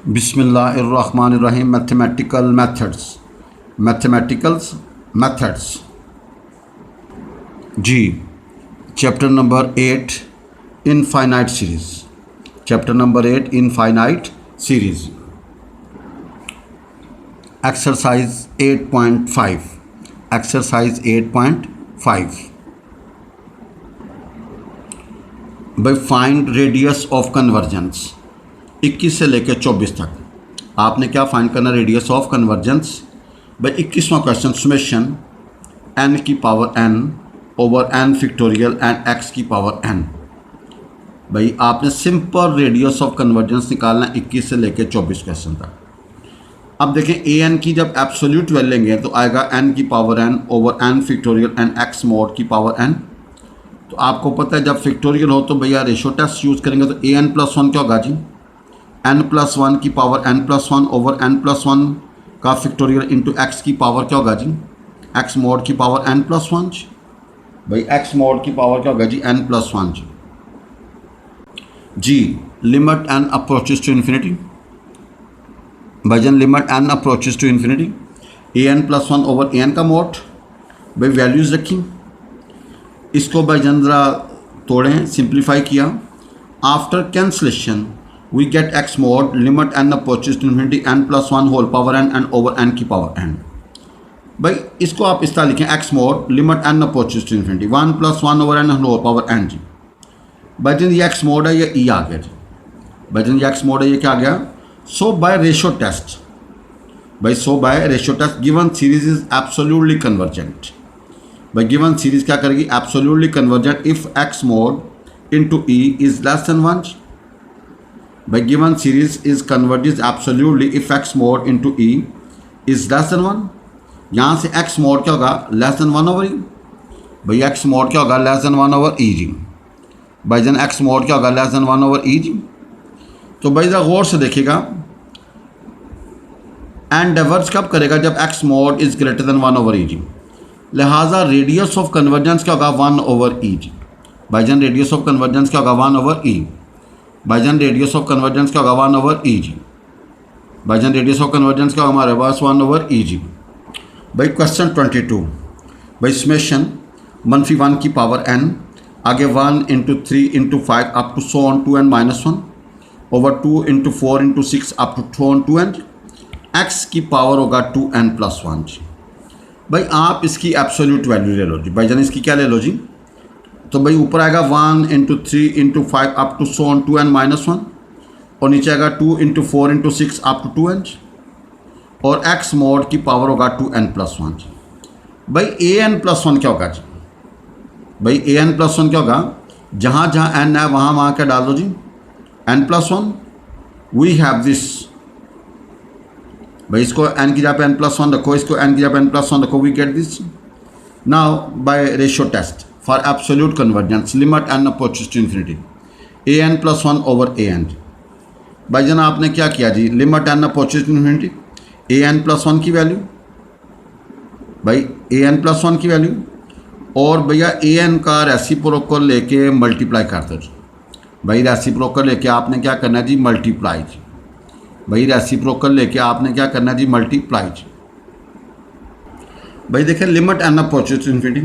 बिस्मिल्लाहिर्रहमानिर्रहीम। मैथमेटिकल्स जी। Chapter number 8 infinite series exercise 8.5 by find radius of convergence 21 से लेकर 24 तक आपने क्या फाइंड करना, रेडियस ऑफ कन्वर्जेंस। भाई 21वां क्वेश्चन, समेशन n की power n over n factorial and x की पावर n। भाई आपने सिंपल रेडियस ऑफ कन्वर्जेंस निकालना 21 से लेकर 24 क्वेश्चन तक। अब देखें an की जब एब्सोल्यूट वैल्यू लेंगे तो आएगा n की power n over n factorial and x mod की पावर n। तो आपको पता है जब फैक्टोरियल हो तो भैया रेशो टेस्ट यूज़ करेंगे तो an+1 क्या होगा जी, n+1 की पावर n+1 ओवर n+1 का फैक्टोरियल इंटू x की पावर क्या होगा जी, x मोड की पावर n+1 जी। भाई x मोड की पावर क्या होगा जी, n+1 जी। Limit n approaches to infinity. भाईजान limit n approaches to infinity an+1 over an का मोड। भाई वैल्यूज़ रखी, इसको भाईजान ज़रा तोड़ें, सिंप्लीफाई किया। After cancellation we get x mod limit n approaches to infinity n+1 whole power n and over n की पावर n। भाई इसको आप इस तरह लिखें, x mod limit n approaches to infinity 1+1 over n whole power n जी। भाईजान ये x मोड है, ये e आ गया जी। भाईजान ये x मोड है, ये क्या आ गया। सो बाय रेशियो टेस्ट, भाई so by ratio test given series is absolutely convergent. भाई गिवन सीरीज क्या करेगी, absolutely convergent if x mod into e is less than 1। भाई given series is converges absolutely if x mod into e is less than 1। यहाँ से x mod क्या होगा, less than 1 over e। भाई x mod क्या होगा, less than 1 over e जी। भाई जन x मोड क्या होगा, लेस देन 1 ओवर e जी। तो भाई जरा गौर से देखिएगा, एंड डाइवर्ज कब करेगा, जब x mod is greater than 1 over e जी। लिहाजा रेडियस ऑफ कन्वर्जेंस क्या होगा, 1 ओवर e जी। भाईजान रेडियस ऑफ कन्वर्जेंस क्या होगा, 1 ओवर e। भाईजान रेडियस ऑफ कन्वर्जेंस क्या होगा, 1 ओवर e जी। भाईजान रेडियस ऑफ कन्वर्जेंस क्या होगा हमारे पास, 1 ओवर e जी। भाई क्वेश्चन 22, भाई समेशन -1 की पावर n, आगे 1 into 3 into 5 up to so on 2n-1 over 2 into 4 into 6 up to 2n x की पावर होगा 2n+1 जी। भाई आप इसकी एब्सोल्यूट वैल्यू ले लो जी। भाईजान इसकी क्या ले लो जी, तो भाई ऊपर आएगा 1 into 3 into 5 up to so on 2n-1 और नीचे आएगा 2 into 4 into 6 up to 2n और x मोड की पावर होगा 2n+1 जी। भाई an+1 क्या होगा जी, भाई an+1 क्या होगा, जहाँ जहाँ n है वहाँ वहाँ क्या डाल दो जी, n+1 वी हैव दिस। भाई इसको n की जगह पे n+1 रखो, इसको n की जगह पे n+1 रखो, we get this. Now by ratio test for absolute convergence limit n approaches to infinity an+1 over an। भाईजान आपने क्या किया जी, limit n approaches to infinity an+1 की वैल्यू, भाई an+1 की वैल्यू और भैया an का रेसिप्रोकल लेके मल्टीप्लाई कर दो जी। भाई रेसिप्रोकल लेके आपने क्या करना है जी, मल्टीप्लाई जी। भाई रेसिप्रोकल लेके आपने क्या करना है जी, मल्टीप्लाई जी। भाई देखें limit n approaches to infinity,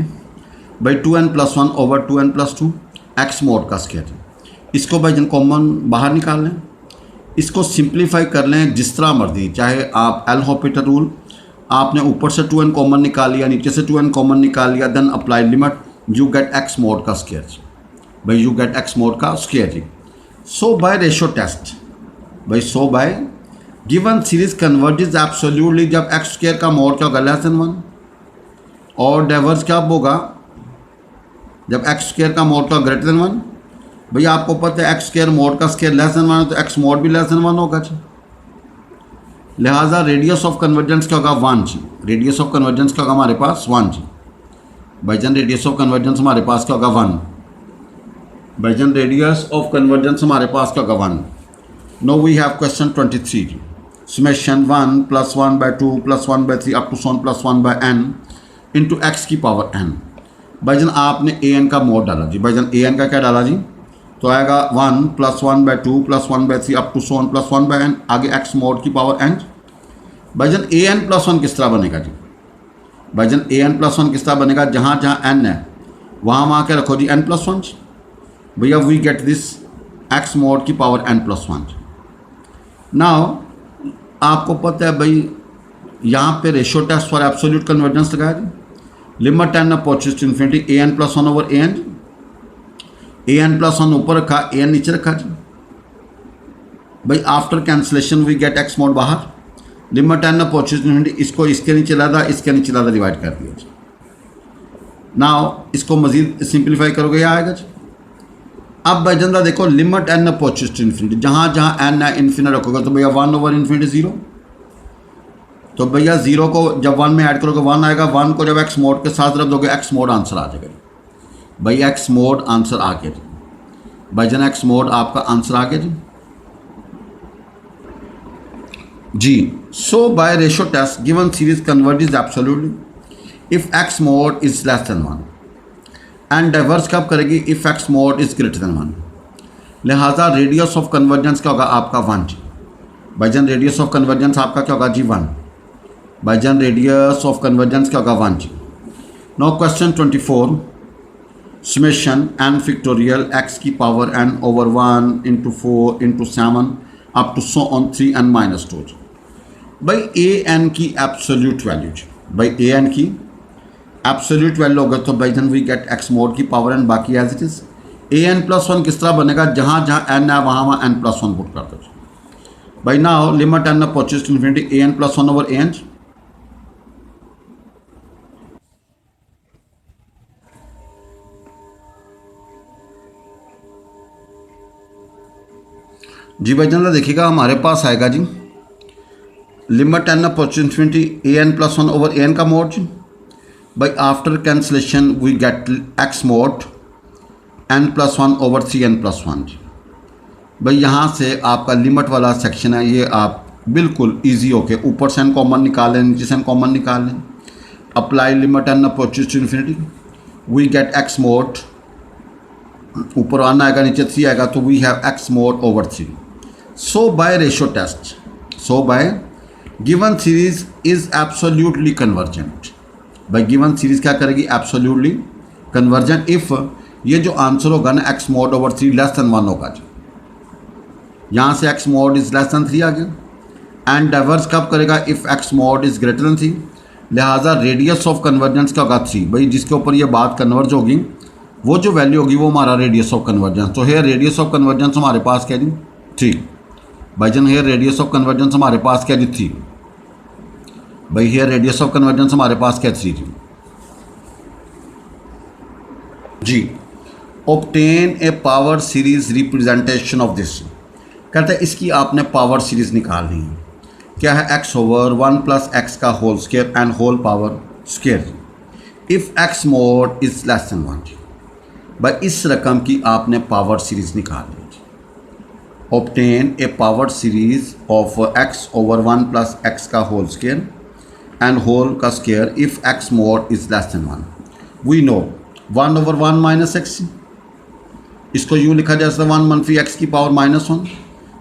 भाई 2n+1 over 2n+2 x mod का स्क्वायर जी। इसको भाई जन कॉमन बाहर निकाल लें, इसको सिंप्लीफाई कर लें जिस तरह मर्जी, चाहे आप एल हॉपिटल रूल, आपने ऊपर से 2n कॉमन निकाल लिया, नीचे से 2n कॉमन निकाल लिया, then apply limit, you get x mod का स्क्वायर जी। भाई यू गेट x मोड का स्क्वायर जी। सो बाय रेशियो टेस्ट, भाई so by given series converges absolutely जब x स्क्वायर का मोड क्या होगा, लेस देन 1 और डाइवर्ज क्या होगा, जब x स्क्वायर का मोड का ग्रेटर देन 1। भैया आपको पता है x स्क्वायर मोड का स्क्वायर लेस देन 1 तो x मोड भी लेस देन 1 होगा जी। लिहाजा रेडियस ऑफ कन्वर्जेंस क्या होगा, 1 जी। रेडियस ऑफ कन्वर्जेंस क्या होगा हमारे पास, 1 जी। भाईजान रेडियस ऑफ कन्वर्जेंस हमारे पास क्या होगा, 1। भाईजान रेडियस ऑफ कन्वर्जेंस हमारे पास क्या होगा, 1। नो वी हैव क्वेश्चन 23 जी, summation 1 + 1/2 + 1/3 up to 1+1/n into x की पावर n। भाईजान आपने an का मोड डाला जी। भाईजान an का क्या डाला जी, तो आएगा 1 plus 1/2 plus 1/3 up to so on plus 1/n, आगे x मॉड की पावर n। भाईजान an+1 किस तरह बनेगा जी? भाईजान an+1 किस तरह बनेगा? जहाँ जहाँ n है वहाँ क्या रखो जी n+1। भैया we get this x mod की पावर n+1। नाउ आपको पता है भाई यहाँ पे ratio test for absolute convergence लगाया जी। Limit n approaches to infinity an+1 over an। an+1 ऊपर रखा, an नीचे रखा जी। भाई after cancellation we get x mod बाहर। Limit n approaches to infinity, इसको इसके नीचे लादा, इसके नीचे लादा, डिवाइड कर दिया जी। नाउ इसको मजीद सिंप्लीफाई करोगे या आएगा जी। अब भाईजान देखो limit n approaches to infinity, जहाँ जहाँ n है इन्फिनिट रखोगे तो भैया 1 ओवर इन्फिनिटी 0। तो भैया 0 को जब 1 में ऐड करोगे 1 आएगा, 1 को जब x मोड के साथ रख दोगे x मोड आंसर आ जाएगा भाई। x मोड आंसर आ गया जी। भाईजान x मोड आपका आंसर आ गया जी। जी so by ratio test given series converges absolutely if x mod is less than 1 and diverge कब करेगी? If x mod is greater than 1। लिहाजा रेडियस ऑफ कन्वर्जेंस क्या होगा आपका 1 जी। भाईजान रेडियस ऑफ कन्वर्जेंस आपका क्या होगा जी 1। भाईजान रेडियस ऑफ कन्वर्जेंस क्या होगा 1 जी। Now question 24 summation n factorial x की power n over 1 into 4 into 7 up to so on 3n-2 भाई an की एब्सोल्यूट वैल्यू जी। भाई an की एब्सोल्यूट वैल्यू होगा तो भाईजान वी गेट x मोड की पावर n, बाकी एज इट इज। an+1 किस तरह बनेगा? जहाँ जहाँ n है वहाँ n+1 पुट कर दो भाई। Now limit n approaches to infinity an+1 over an। जी भाईजान देखिएगा हमारे पास आएगा जी limit n approaches to infinity an+1 over an का मोड जी। भाई after cancellation we get x mod n+1 over 3n+1 जी। भाई यहाँ से आपका लिमिट वाला सेक्शन है, ये आप बिल्कुल इजी होके ऊपर से n कॉमन निकाल लें, नीचे से n कॉमन निकाल लें। Apply limit n approaches to infinity we get x mod, ऊपर 1 आएगा नीचे 3 आएगा, तो we have x mod over 3। So by ratio test, so by given series is absolutely convergent. भाई गिवन सीरीज क्या करेगी? एब्सोल्युटली कन्वर्जेंट इफ ये जो आंसर होगा ना x mod over 3 less than 1 होगा जी। यहाँ से x mod is less then 3 आ गया। एंड डाइवर्स कब करेगा? If x mod is greater then 3। लिहाजा रेडियस ऑफ कन्वर्जेंस क्या होगा 3। भाई जिसके ऊपर ये बात कन्वर्ज होगी वो जो वैल्यू होगी वो हमारा रेडियस ऑफ कन्वर्जेंस। तो हेयर रेडियस ऑफ कन्वर्जेंस हमारे पास क्या जी 3। भाईजान हेयर रेडियस ऑफ कन्वर्जेंस हमारे पास क्या जी 3। भाई हेयर रेडियस ऑफ कन्वर्जेंस हमारे पास क्या 3 जी। Obtain a power series representation of this. कहते हैं इसकी आपने पावर सीरीज निकालनी है। क्या है? x ओवर 1 प्लस एक्स का whole square and whole power square if x mod is less than 1। भाई इस रकम की आपने पावर सीरीज निकालनी है। Obtain a power series of x over 1 plus x का होल स्क्वायर एंड होल का square if x mod is less than 1। We know 1 over 1 minus x, इसको यूँ लिखा जा सकता है 1 मनफी x की पावर -1।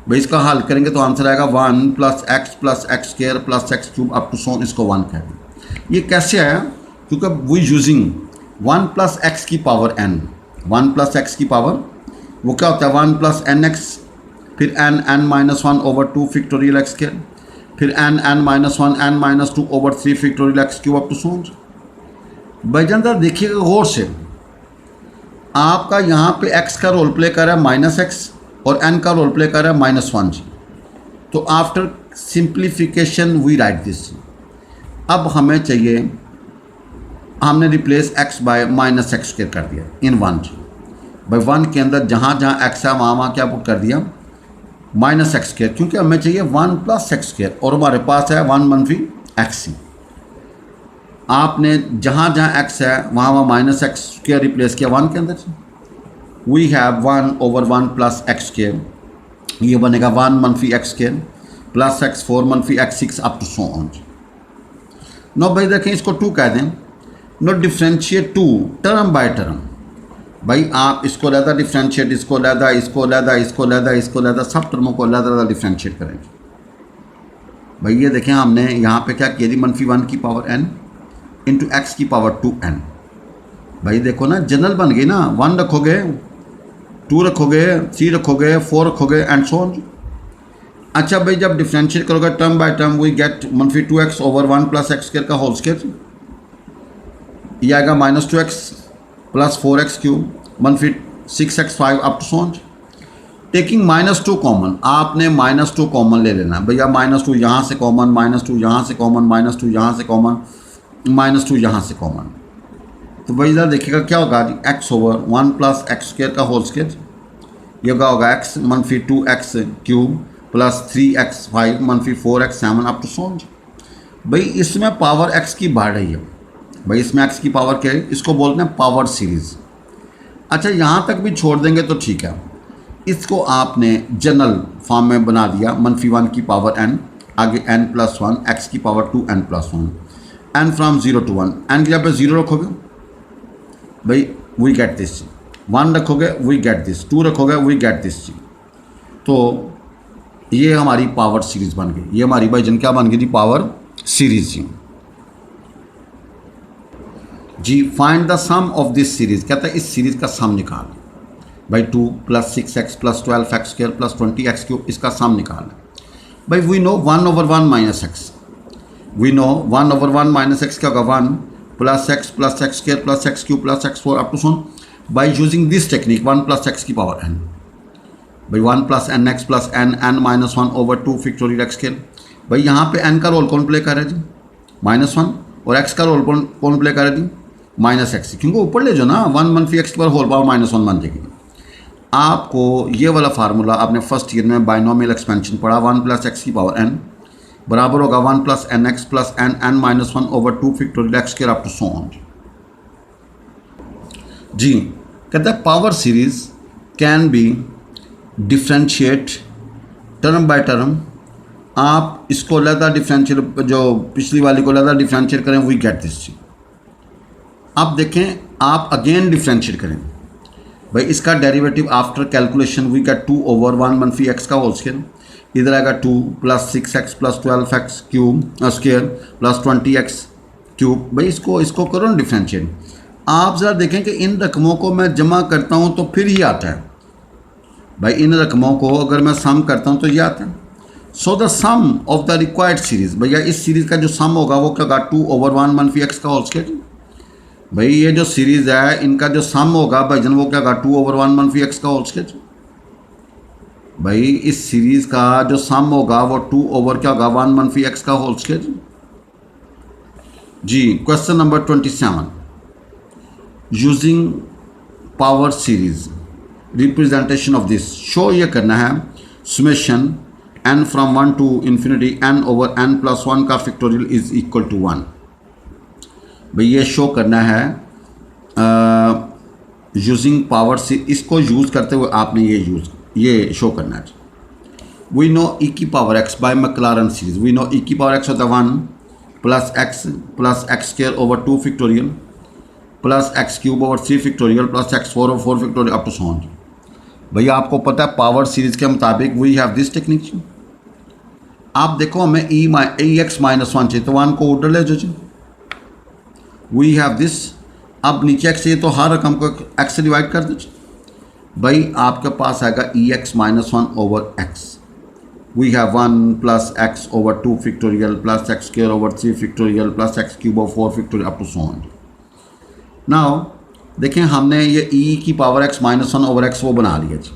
भाई इसका हल करेंगे तो आंसर आएगा 1 plus x square plus x cube up to so इसको 1 कह दें। ये कैसे आया? क्योंकि वी यूजिंग 1 प्लस एक्स की पावर n, 1 प्लस एक्स की पावर वो क्या होता है 1 प्लस एन एक्स, फिर n-1 over 2 factorial x square, फिर n-1 n-2 over 3 factorial x cube up to so. भाईजान देखिएगा गौर से, आपका यहाँ पे x का रोल प्ले कर रहा है -x और n का रोल प्ले कर रहा है -1 जी। तो after simplification we write this. अब हमें चाहिए, हमने replace x by -x square कर दिया इन 1 जी। भाई 1 के अंदर जहाँ जहाँ x है वहाँ क्या पुट कर दिया -x स्क्वायर, क्योंकि हमें चाहिए 1 प्लस एक्स स्क्वायर और हमारे पास है 1 मनफी x। आपने जहाँ जहाँ x है वहाँ -x स्क्वायर रिप्लेस किया 1 के अंदर। We have 1 over 1 plus x square, ये बनेगा 1 मनफी एक्स स्क्वायर प्लस एक्स 4 मनफी x 6 up to so on. No भाई देखें इसको 2 कह दें। No differentiate 2 term by term. भाई आप इसको लहदा डिफ्रेंशिएट, इसको लहदा, इसको लहदा, इसको लहदा, इसको लहदा, सब टर्मों को लहदा डिफ्रेंशिएट करेंगे। भाई ये देखें हमने यहाँ पे क्या किया जी, -1 की पावर n इंटू एक्स की पावर 2n। भाई देखो ना जनरल बन गई ना, 1 रखोगे, 2 रखोगे, 3 रखोगे, 4 रखोगे एंड सो ऑन। अच्छा भाई जब डिफ्रेंशिएट करोगे term by term we get -2x over 1 plus x square का होल स्क्वायर, ये आएगा -2x plus 4x cube -6x 5 up to so on. Taking -2 common, आपने -2 कॉमन ले लेना भैया, -2 यहाँ से कॉमन, -2 यहाँ से कॉमन, -2 यहाँ से कॉमन, -2 यहाँ से कॉमन। तो भाई ज़रा देखिएगा क्या होगा जी, x over 1 plus x square का होल स्क्वायर, ये होगा x -2x cube plus 3x 5 -4x 7 up to so on. भाई इसमें पावर x की बढ़ रही है, भाई इसमें x की पावर क्या है, इसको बोलते हैं पावर सीरीज़। अच्छा यहाँ तक भी छोड़ देंगे तो ठीक है, इसको आपने जनरल फॉर्म में बना दिया, -1 की पावर n, आगे n+1 x की power 2n+1, n from 0 to 1, n की जगह पे 0 रखोगे भाई वी गेट दिस, 1 रखोगे वी गेट दिस, 2 रखोगे वी गेट दिस। तो ये हमारी पावर सीरीज़ बन गई, ये हमारी भाई जन क्या बन गई जी, पावर सीरीज़ जी। Find the sum of this series, कहता है इस सीरीज़ का सम निकाल भाई, 2 + 6x + 12x² + 20x³ इसका सम निकाल भाई। We know 1/1 - x, we know 1/1 - x क्या होगा, 1 + x + x² + x³ + x4 up to so on. By using this technique 1 + x की पावर n, भाई 1 + nx + n - 1/2 फैक्टोरियल x²। भाई यहाँ पे n का रोल कौन प्ले कर रहा है जी, -1, और x का रोल कौन प्ले कर रहा है जी, -x, क्योंकि ऊपर ले जो ना 1 - x² होल पावर -1 बन जाएगी। आपको ये वाला फार्मूला आपने फर्स्ट ईयर में बाइनोमियल एक्सपेंशन पढ़ा, 1 + x की पावर n बराबर होगा 1 + nx + n - 1/2 factorial x² up to so on जी। कहता है power series can be differentiate term by term. आप इसको लहदा डिफ्रेंशिएट, जो पिछली वाली को लहदा डिफ्रेंशिएट करें वी गेट दिस। अब देखें आप अगेन डिफ्रेंशिएट करें भाई, इसका derivative after calculation we get 2/1 -x का होल स्क्वायर, इधर आएगा 2 + 6x + 12x cube square + 20x cube. भाई इसको करो ना डिफ्रेंशिएट। आप ज़रा देखें कि इन रकमों को मैं जमा करता हूँ तो फिर ये आता है भाई, इन रकमों को अगर मैं सम करता हूँ तो ये आता है। So the sum of the required series, भैया इस सीरीज़ का जो सम होगा वो क्या होगा, 2/1 - x का होल स्क्वायर। भाई ये जो सीरीज़ है इनका जो सम होगा भाईजन वो क्या होगा, 2/1 - x का होल स्क्वायर। भाई इस सीरीज़ का जो सम होगा वो 2/1 - x का होल स्क्वायर जी। Question number 27, using power series representation of this, show ये करना है summation n from 1 to infinity n/n+1 का फैक्टोरियल इज इक्वल टू 1। भाई ये शो करना है यूजिंग पावर सी, इसको यूज़ करते हुए आपने ये शो करना है। वी नो e की power x by Maclaurin series, we know e की पावर x होता है 1 + x² over 2 factorial plus x³ over 3 factorial plus x4 over 4 factorial up to so on. भैया आपको पता है पावर सीरीज के मुताबिक वी हैव दिस टेक्निक। आप देखो हमें ex - 1 चाहिए तो 1 को उधर ले जाओ, वी हैव दिस। अब नीचे x चाहिए तो हर रकम को x से डिवाइड कर दो। भाई आपके पास आएगा ex - 1 over x, we have 1 + x over 2 factorial plus x² over 3 factorial plus x³ over 4 factorial up to so on. Now देखें हमने ये e की पावर x - 1 ओवर x वो बना लिया जी।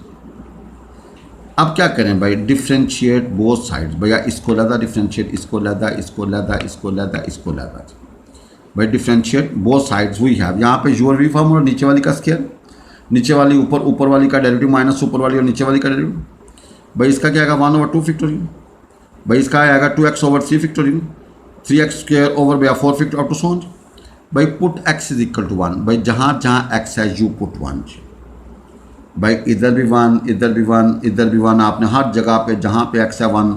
अब क्या करें भाई, डिफ्रेंशिएट बोथ साइड्स। भैया इसको लहदा डिफ्रेंशिएट, इसको लहदा, इसको लहदा, इसको लहदा, इसको लहदा भाई, differentiate both sides we have. यहाँ पे u और v फॉर्म और नीचे वाली का स्क्वायर, नीचे वाली ऊपर वाली का डेरिवेटिव माइनस ऊपर वाली और नीचे वाली का डेरिवेटिव। भाई इसका क्या आएगा 1/2 फैक्टोरियल, भाई इसका आएगा 2x over 3 factorial, 3x² over भैया 4 factorial up to so on. भाई put x is equal to 1, भाई जहाँ जहाँ x है यू पुट 1। भाई इधर भी 1, इधर भी 1, इधर भी 1, आपने हर जगह पे जहाँ पे x है 1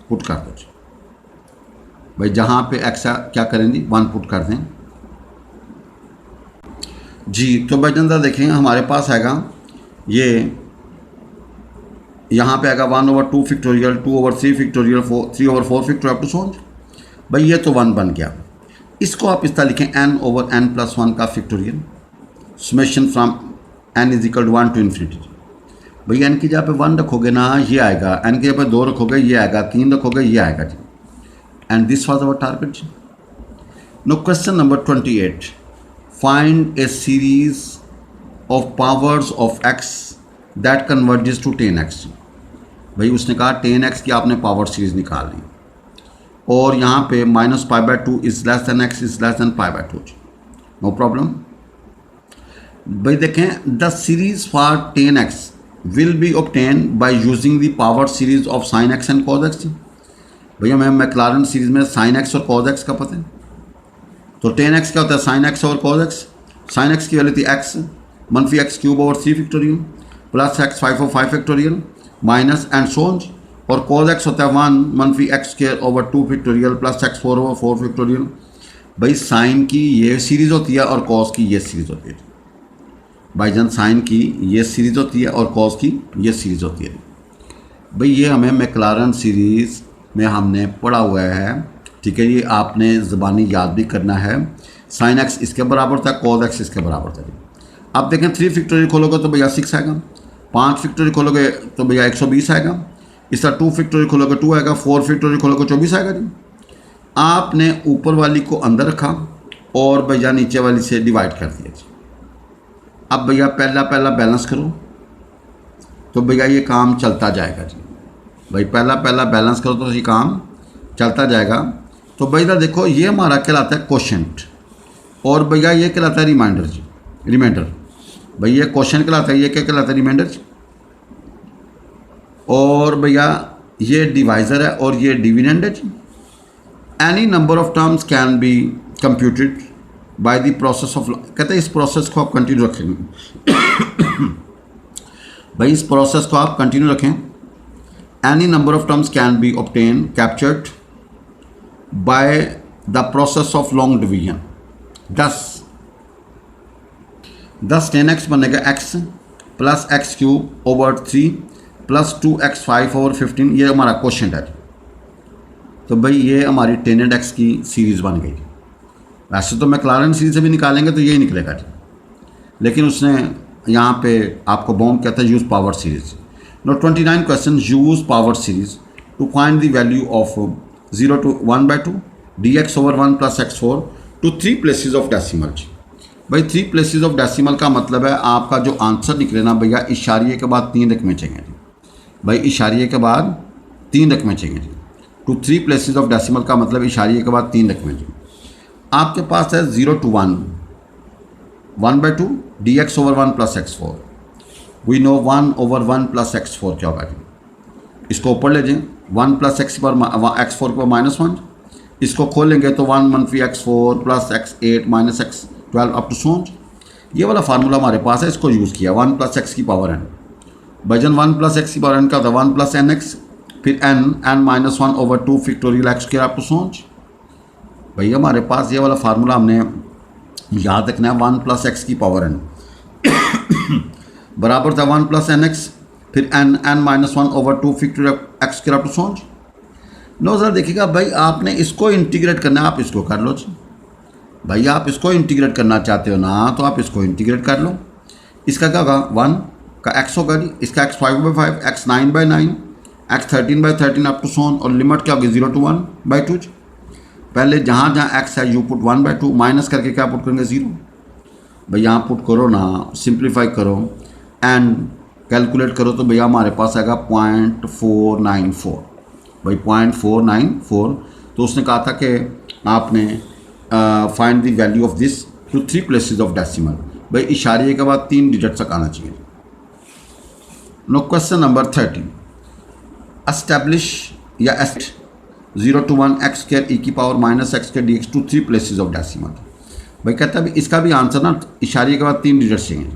पुट कर दो। भाई जहाँ पे x है क्या करेंगे 1 पुट कर दें। जी। तो भाईजान ज़रा देखेंगे हमारे पास आएगा ये यहाँ पे आएगा 1/2 फैक्टोरियल, 2/3 फैक्टोरियल, 3/4 फैक्टोरियल टू सो। भाई ये तो 1 बन गया। इसको आप इस तरह लिखें n/n+1 का factorial summation from n is equal to 1 to infinity. भाई n की जगह पे 1 रखोगे ना ये आएगा, n की जगह पे 2 रखोगे ये आएगा, 3 रखोगे ये आएगा जी। And this was our target जी। Now question number 28, find a series of powers of x that converges to 10x। भाई उसने कहा 10x की आपने पावर सीरीज निकाल ली और यहाँ पे -π/2 is less than x is less than π/2। No problem. भाई देखें the series for 10x will be obtain by using the power series of sin x and cos x। भैया मैं मैक्लारन सीरीज में sin x और cos x का पता है। तो 10x क्या होता है sin x और cos x। sin x की वैल्यू थी x -x³ / 3 factorial plus x 5/5 factorial minus and so on. और cos x होता है 1 -x² / 2 factorial plus x 4/4 factorial. भाई साइन की ये सीरीज़ होती है और cos की ये सीरीज़ होती है। भाईजान साइन की ये सीरीज़ होती है और cos की ये सीरीज़ होती है। भाई ये हमें मैक्लारन सीरीज़ में हमने पढ़ा हुआ है, ठीक है। ये आपने ज़बानी याद भी करना है। sin x इसके बराबर था, cos x इसके बराबर था। अब देखें 3 फैक्टोरियल खोलोगे तो भैया 6 आएगा, 5 फैक्टोरियल खोलोगे तो भैया 120 आएगा, इस तरह 2 फैक्टोरियल खोलोगे 2 आएगा, 4 फैक्टोरियल खोलोगे 24 आएगा जी। आपने ऊपर वाली को अंदर रखा और भैया नीचे वाली से डिवाइड कर दिया जी। अब भैया पहला बैलेंस करो तो भैया ये काम चलता जाएगा जी। भाई पहला बैलेंस करो तो ये काम चलता जाएगा। तो भैया देखो ये हमारा कहलाता है क्वोशेंट और भैया ये कहलाता है रिमाइंडर जी। रिमाइंडर भैया ये क्वोशेंट कहलाता है, ये क्या कहलाता है रिमाइंडर जी। और भैया ये डिवाइज़र है और ये डिविडेंड है जी। Any number of terms can be computed by the process of, कहते हैं इस प्रोसेस को आप कंटिन्यू रखेंगे। भाई इस प्रोसेस को आप कंटिन्यू रखें। Any number of terms can B obtain captured by the process of long division. 10 10x बनेगा x plus x³ / 3 plus 2x 5/15। ये हमारा क्वोशेंट है। तो भाई ये हमारी 10x की सीरीज़ बन गई। वैसे तो मैक्लारन सीरीज से भी निकालेंगे तो यही निकलेगा जी, लेकिन उसने यहाँ पे आपको बाउंड कहता है use power series. No 29 question, use power series to find the value of 0 to 1/2 dx/1 + x4 to 3 places of decimal जी। भाई 3 प्लेसेस ऑफ डेसिमल का मतलब है आपका जो आंसर निकले ना भैया इशारिये के बाद 3 रकमें चाहिए जी। भाई इशारिये के बाद 3 रकमें चाहिए जी। टू 3 प्लेसेस ऑफ डेसिमल का मतलब इशारिये के बाद 3 रकमें जी। आपके पास है 0 to 1 1/2 dx/1 + x4। We know 1/1 + x4 क्या होगा जी। इसको ऊपर ले जाएं 1 + x पर x4 पर -1। इसको खोलेंगे तो 1 - x4 + x8 - x12 up to सो। ये वाला फार्मूला हमारे पास है, इसको यूज़ किया 1 + x की पावर n। भजन 1 + x की पावर n का होता है 1 + nx फिर n -1/2 factorial x² up to so. भैया हमारे पास ये वाला फार्मूला हमने याद रखना है 1 + x की पावर n बराबर था 1 + nx फिर n -1/2 factorial x² up to so. No sir देखिएगा भाई आपने इसको इंटीग्रेट करना है, आप इसको कर लो जी। भाई आप इसको इंटीग्रेट करना चाहते हो ना तो आप इसको इंटीग्रेट कर लो। इसका क्या होगा 1 का x होगा जी, इसका x 5/5 x 9/9 x 13/13 up to सो। और लिमिट क्या होगी 0 to 1/2। पहले जहाँ जहाँ x है यू पुट 1/2 माइनस करके क्या पुट करेंगे 0। भाई यहाँ पुट करो ना, सिंप्लीफाई करो एंड कैलकुलेट करो तो भैया हमारे पास आएगा 0.494। भाई 0.494। तो उसने कहा था कि आपने find the value of this to 3 places of decimal. भाई इशारे के बाद 3 डिजिट तक आना चाहिए। नो क्वेश्चन नंबर 30, एस्टैब्लिश या एस्ट 0 to 1 x² e⁻ x² dx to 3 places of decimal. भाई कहता है इसका भी आंसर ना इशारे के बाद 3 डिजिट चाहिए।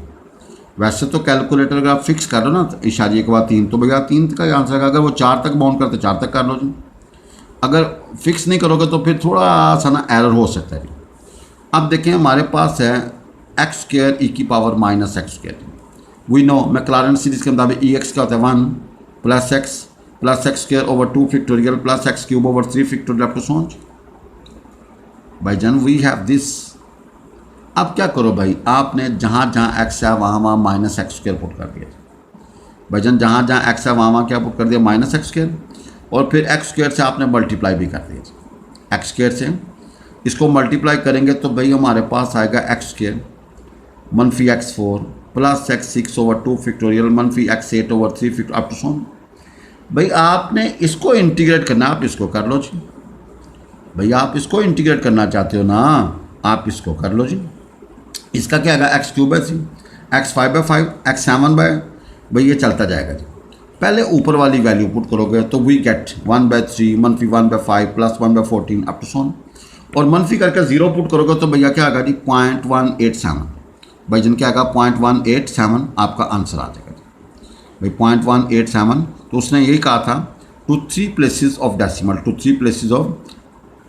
वैसे तो कैलकुलेटर अगर आप फिक्स कर लो ना इशारे के बाद 3 तो भैया 3 का आंसर है। अगर वो 4 तक बाउंड करते 4 तक कर लो जी। अगर फिक्स नहीं करोगे तो फिर थोड़ा सा ना एरर हो सकता है। अब देखें हमारे पास है एक्स स्क्र ई की power minus x square. We know Maclaurin series के मुताबिक ई एक्स क्या होता है 1 plus x square over 2 factorial plus x cube over 3 factorial up to so on. भाईजान वी हैव दिस। अब क्या करो भाई, आपने जहाँ जहाँ एक्स है वहाँ वहाँ माइनस एक्स स्क्र पुट कर दिया। भाईजान जहाँ जहाँ एक्स है वहाँ वहाँ क्या पुट कर दिया माइनस एक्स स्क्र, और फिर एक्स स्क्र से आपने मल्टीप्लाई भी कर दिया। एक्स स्क्र से इसको मल्टीप्लाई करेंगे तो भाई हमारे पास आएगा एक्स स्क्र मनफी x 4 plus x 6 over 2 factorial मनफी x 8 over 3 factorial up to so on. भाई आपने इसको इंटीग्रेट करना, आप इसको कर लो जी। भाई आप इसको इंटीग्रेट करना चाहते हो ना, आप इसको कर लो जी। इसका क्या आएगा x cube by 3, x 5/5, x 7/, भाई ये चलता जाएगा जी। पहले ऊपर वाली वैल्यू पुट करोगे तो वी गेट 1/3 मनफी 1/5 plus 1/14 up to so on, और मनफी करके 0 पुट करोगे तो भैया क्या आएगा जी 0.187। भाई जिनके आएगा 0.187 आपका आंसर आ जाएगा भाई 0.187। तो उसने यही कहा था to 3 places of decimal, to 3 places of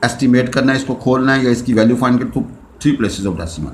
estimate करना है, इसको खोलना है या इसकी वैल्यू फाइंड कर, तो 3 प्लेसेस ऑफ डेसिमल।